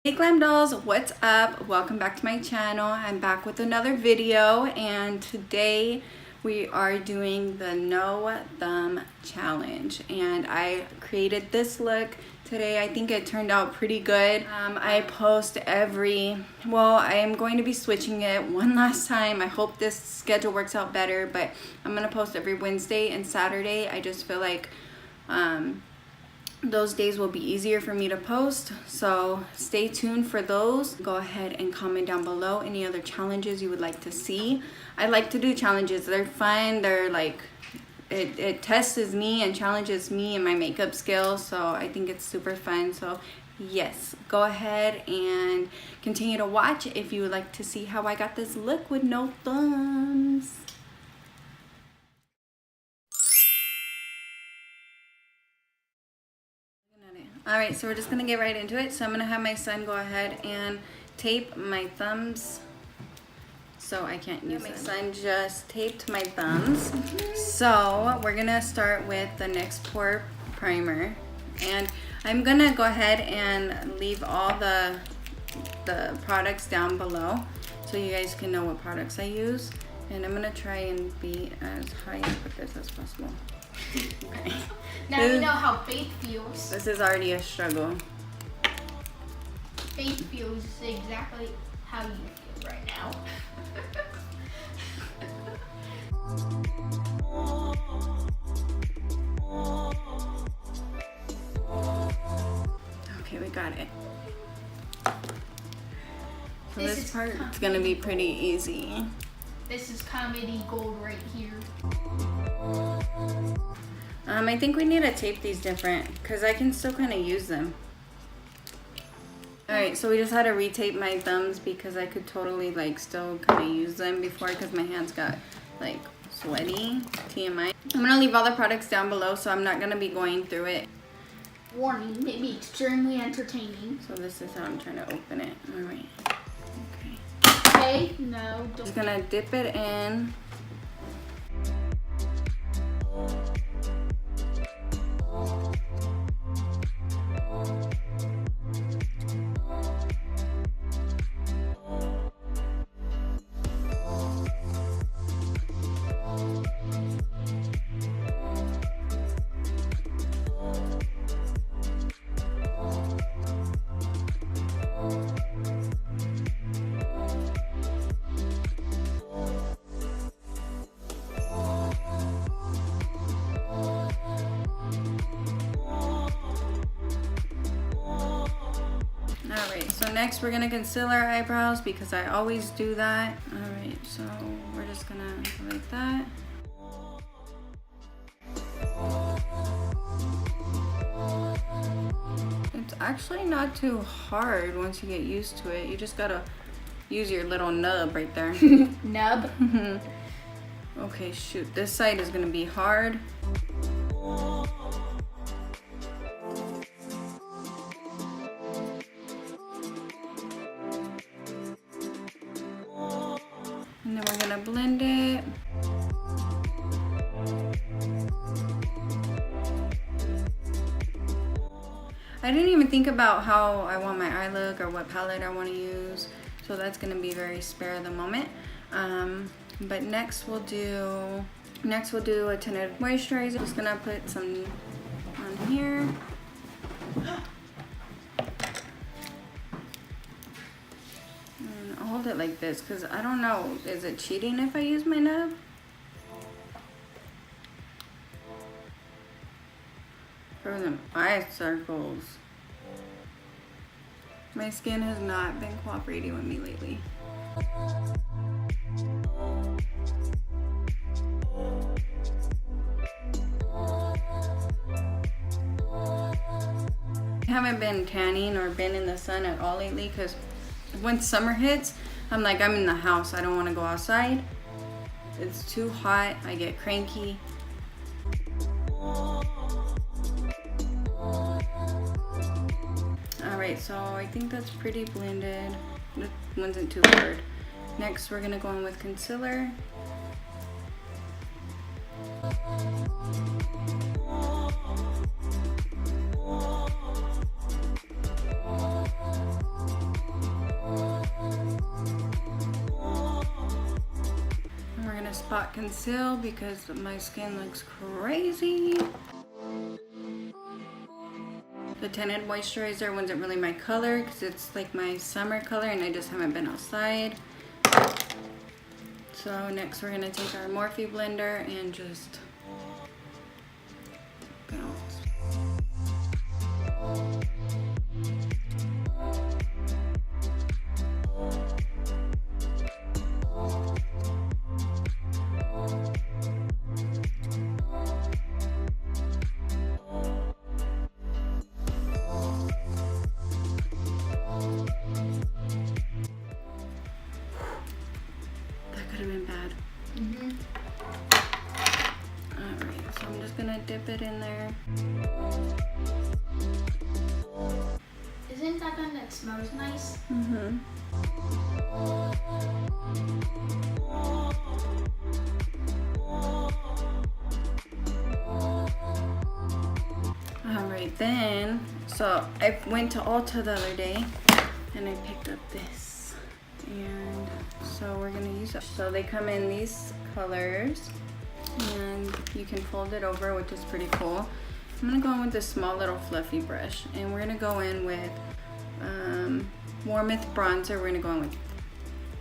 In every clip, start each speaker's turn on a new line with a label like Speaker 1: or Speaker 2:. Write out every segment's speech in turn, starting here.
Speaker 1: Hey glam dolls, what's up? Welcome back to my channel. I'm back with another video, and today we are doing the no thumb challenge, and I created this look today. I think it turned out pretty good. I post I am going to be switching it one last time. I hope this schedule works out better, but I'm gonna post every Wednesday and Saturday. I just feel like those days will be easier for me to post, so stay tuned for those. Go ahead and comment down below any other challenges you would like to see. I like to do challenges. They're fun. They're like it tests me and challenges me and my makeup skills, so I think it's super fun. So yes, go ahead and continue to watch if you would like to see how I got this look with no thumbs. Alright, so we're just going to get right into it. So I'm going to have my son go ahead and tape my thumbs. So I can't use it. My son just taped my thumbs. So we're going to start with the NYX Pore primer. And I'm going to go ahead and leave all the products down below so you guys can know what products I use. And I'm going to try and be as high up with this as possible. Okay.
Speaker 2: Now you know how faith feels. This
Speaker 1: is already a struggle.
Speaker 2: Faith feels exactly how you feel right now.
Speaker 1: Okay, we got it. So this part is gonna be pretty easy.
Speaker 2: This is comedy gold right here.
Speaker 1: I think we need to tape these different because I can still kind of use them. Alright, so we just had to retape my thumbs because I could totally like still kind of use them before because my hands got like sweaty. TMI. I'm going to leave all the products down below, so I'm not going to be going through it.
Speaker 2: Warning, may be extremely entertaining.
Speaker 1: So this is how I'm trying to open it. Alright.
Speaker 2: Okay, no, don't.
Speaker 1: Just going to dip it in. Alright, so next we're gonna conceal our eyebrows because I always do that. Alright, so we're just gonna go like that. It's actually not too hard once you get used to it. You just gotta use your little nub right there.
Speaker 2: Nub?
Speaker 1: Okay, shoot. This side is gonna be hard. And then we're gonna blend it. I didn't even think about how I want my eye look or what palette I want to use, so that's gonna be very spare of the moment. But next we'll do a tinted moisturizer. Just gonna put some on here. I'll hold it like this because I don't know, is it cheating if I use my nub? For them eye circles. My skin has not been cooperating with me lately. I haven't been tanning or been in the sun at all lately because when summer hits, I'm like, I'm in the house. I don't want to go outside. It's too hot. I get cranky. Alright, so I think that's pretty blended. It wasn't too hard. Next, we're going to go in with concealer. spot conceal because my skin looks crazy. The tinted moisturizer wasn't really my color because it's like my summer color and I just haven't been outside. So next we're gonna take our Morphe blender and just bounce. Alright, so I'm just gonna dip it in there.
Speaker 2: Isn't that one that smells nice?
Speaker 1: Mm-hmm. Alright then, so I went to Ulta the other day and I picked up this. And so we're gonna use it. So they come in these colors and you can fold it over, which is pretty cool. I'm gonna go in with this small little fluffy brush and we're gonna go in with Warmth bronzer. We're gonna go in with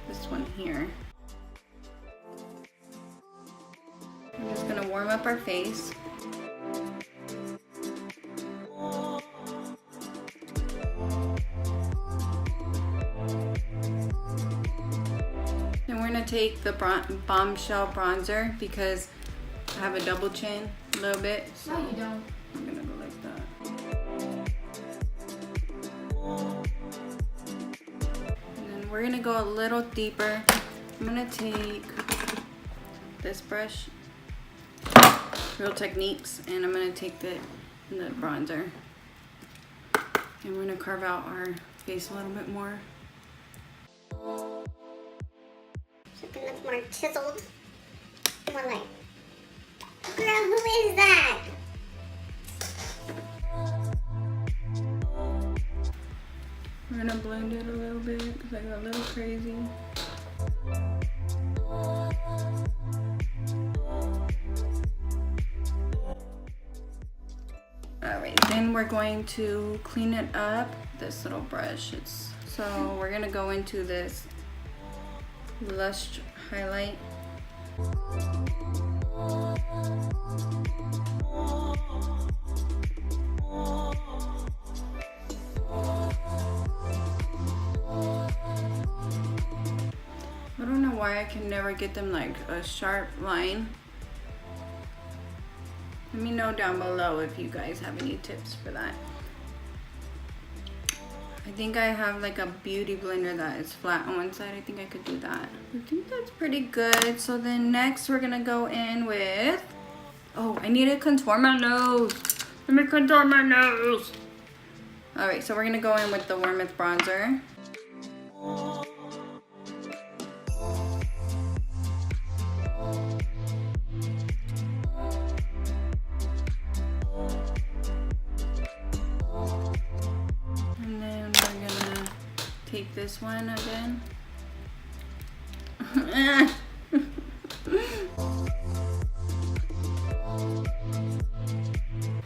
Speaker 1: this one here. I'm just gonna warm up our face. Then we're gonna take the Bombshell bronzer because I have a double chin a little bit. So
Speaker 2: no, you don't.
Speaker 1: I'm gonna go like that. And then we're gonna go a little deeper. I'm gonna take this brush, Real Techniques, and I'm gonna take the bronzer. And we're gonna carve out our face a little bit more.
Speaker 3: So it can look more chiseled. More like, girl, who is that?
Speaker 1: We're gonna blend it a little bit because I got a little crazy. Alright, then we're going to clean it up. This little brush. So we're gonna go into this Lush highlight. I don't know why I can never get them like a sharp line. Let me know down below if you guys have any tips for that. I think I have like a beauty blender that is flat on one side. I think I could do that. I think that's pretty good. So then next we're gonna go in with, oh, I need to contour my nose. Let me contour my nose. All right, so we're gonna go in with the Warmth bronzer. Take this one again.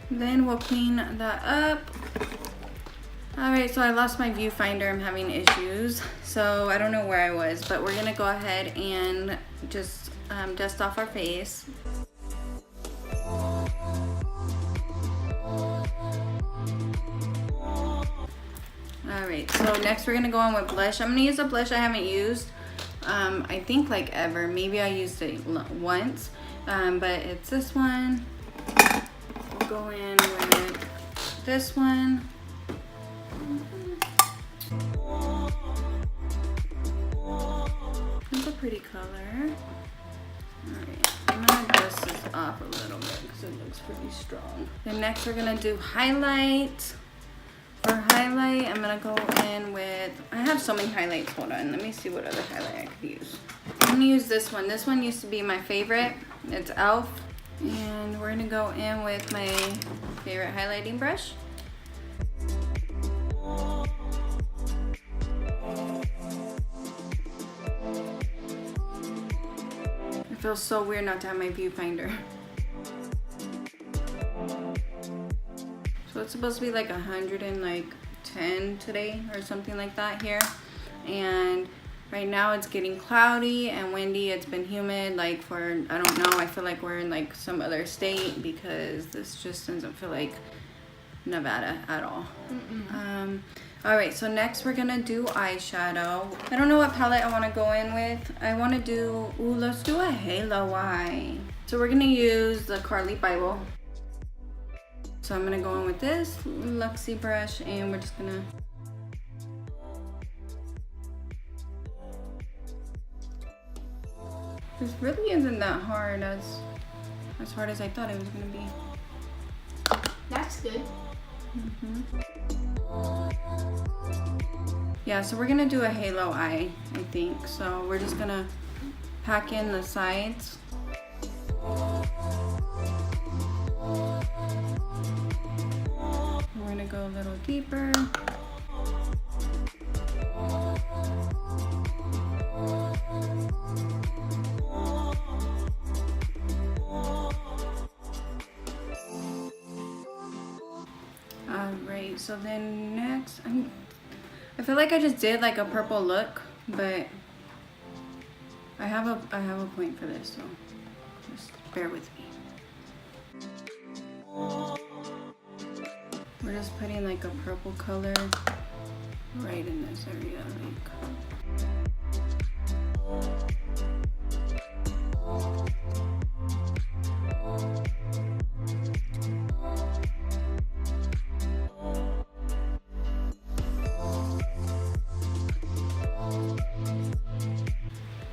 Speaker 1: Then we'll clean that up. Alright, so I lost my viewfinder. I'm having issues. So I don't know where I was, but we're gonna go ahead and just dust off our face. Alright, so next we're gonna go on with blush. I'm gonna use a blush I haven't used, I think like ever. Maybe I used it once, but it's this one. We'll go in with this one. It's a pretty color. Alright, I'm gonna dust this off a little bit because it looks pretty strong. Then next we're gonna do highlight. For highlight, I'm gonna go in with, I have so many highlights, hold on, let me see what other highlight I could use. I'm gonna use this one. This one used to be my favorite. It's e.l.f. And we're gonna go in with my favorite highlighting brush. feels so weird not to have my viewfinder. So it's supposed to be like 110 today or something like that here. And right now it's getting cloudy and windy. It's been humid like for, I don't know, I feel like we're in like some other state because this just doesn't feel like Nevada at all. All right, so next we're gonna do eyeshadow. I don't know what palette I want to go in with. I want to do, let's do a halo eye. So we're gonna use the Carli Bybel. So I'm gonna go in with this Luxie brush and we're just gonna this really isn't that hard as hard as I thought it was gonna be.
Speaker 2: That's good.
Speaker 1: Yeah, so we're gonna do a halo eye, I think. So we're just gonna pack in the sides. We're gonna go a little deeper. Alright, so then next, I feel like I just did like a purple look, but I have a point for this, so just bear with me. We're just putting like a purple color right in this area, like.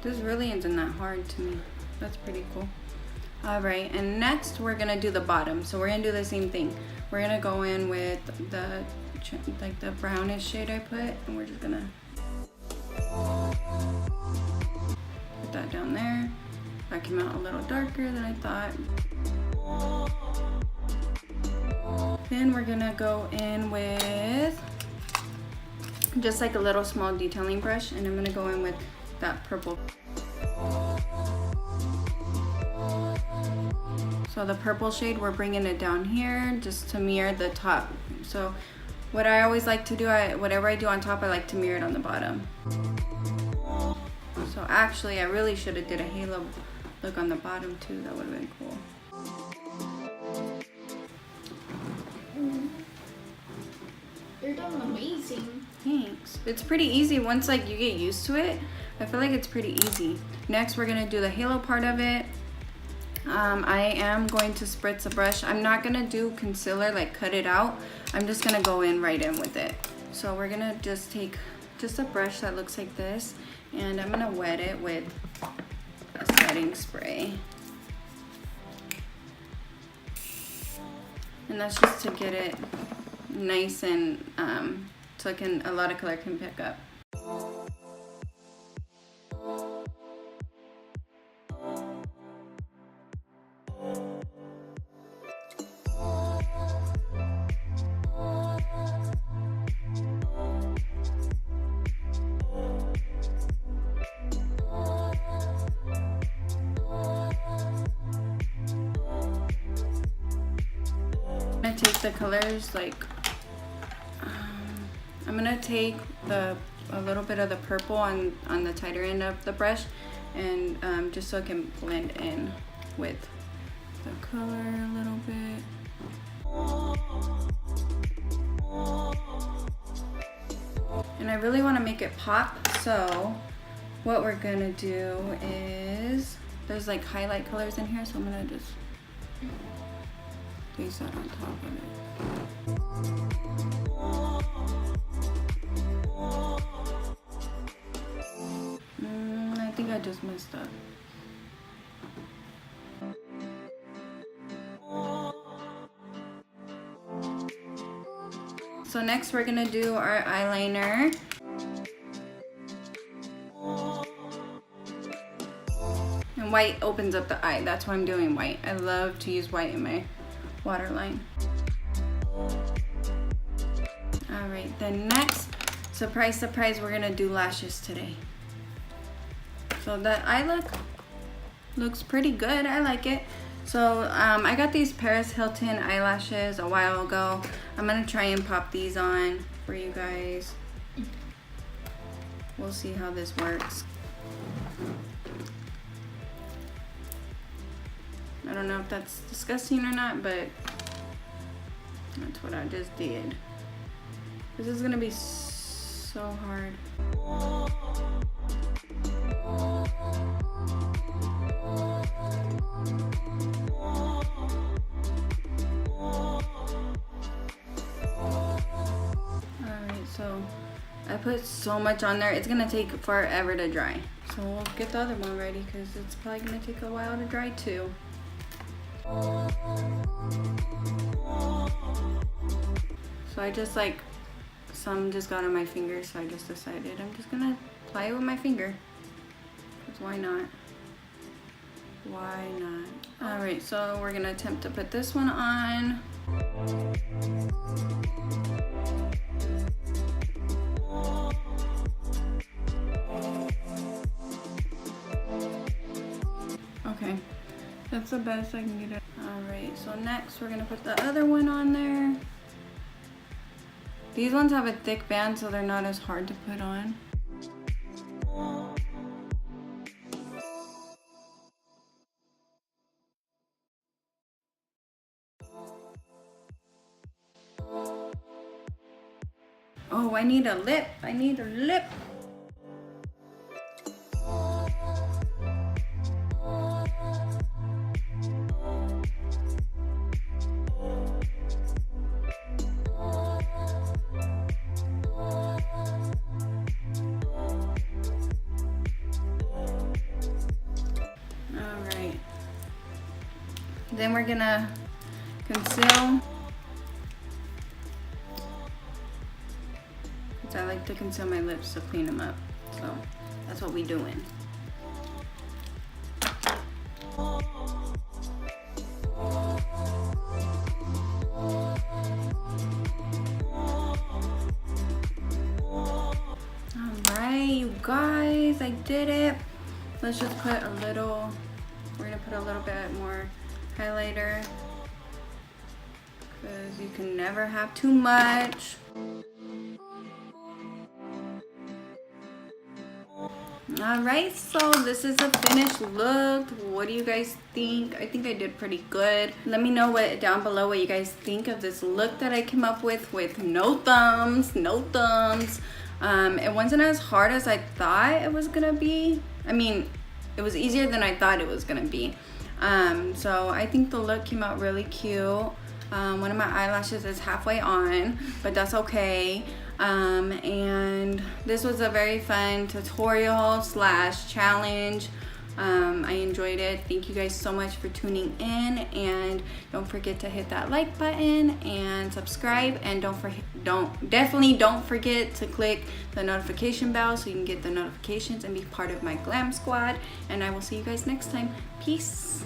Speaker 1: This really isn't that hard to me. That's pretty cool. All right, and next we're gonna do the bottom. So we're gonna do the same thing. We're gonna go in with the like the brownish shade I put, and we're just gonna put that down there. That came out a little darker than I thought. Then we're gonna go in with just like a little small detailing brush, and I'm gonna go in with that purple. So the purple shade, we're bringing it down here just to mirror the top. So what I always like to do, whatever I do on top, I like to mirror it on the bottom. So actually, I really should have did a halo look on the bottom too. That would have been cool.
Speaker 2: You're doing amazing.
Speaker 1: Thanks. It's pretty easy once like you get used to it. I feel like it's pretty easy. Next, we're gonna do the halo part of it. I am going to spritz a brush. I'm not gonna do concealer, like cut it out. I'm just gonna go in right in with it. So we're gonna just take just a brush that looks like this, and I'm gonna wet it with a setting spray. And that's just to get it nice and so a lot of color can pick up. Take the colors like I'm gonna take a little bit of the purple on the tighter end of the brush, and just so it can blend in with the color a little bit. And I really want to make it pop, so what we're gonna do is there's like highlight colors in here, so I'm gonna just place that on top of it. I think I just messed up. So next we're gonna do our eyeliner. And white opens up the eye. That's why I'm doing white. I love to use white in my waterline. All right, then next, surprise, surprise, we're gonna do lashes today. So that eye look, looks pretty good. I like it. So I got these Paris Hilton eyelashes a while ago. I'm gonna try and pop these on for you guys. We'll see how this works. I don't know if that's disgusting or not, but that's what I just did. This is gonna be so hard. So I put so much on there, it's gonna take forever to dry. So we'll get the other one ready because it's probably gonna take a while to dry too. So I just like, some just got on my finger, so I just decided I'm just gonna apply it with my finger. Because why not? Why not? Alright, so we're gonna attempt to put this one on. Okay, that's the best I can get it. Alright, so next we're gonna put the other one on there. These ones have a thick band, so they're not as hard to put on. Oh, I need a lip. I need a lip. Alright. Then we're gonna conceal. I like to conceal my lips to clean them up, so that's what we doing. Alright, you guys, I did it. Let's just put a little, we're gonna put a little bit more highlighter because you can never have too much. Alright, so this is a finished look. What do you guys think? I think I did pretty good. Let me know down below what you guys think of this look that I came up with no thumbs, no thumbs. It wasn't as hard as I thought it was gonna be. I mean, it was easier than I thought it was gonna be. So I think the look came out really cute. One of my eyelashes is halfway on, but that's okay. And this was a very fun tutorial / challenge. I enjoyed it. Thank you guys so much for tuning in, and don't forget to hit that like button and subscribe, and definitely don't forget to click the notification bell so you can get the notifications and be part of my glam squad. And I will see you guys next time. Peace.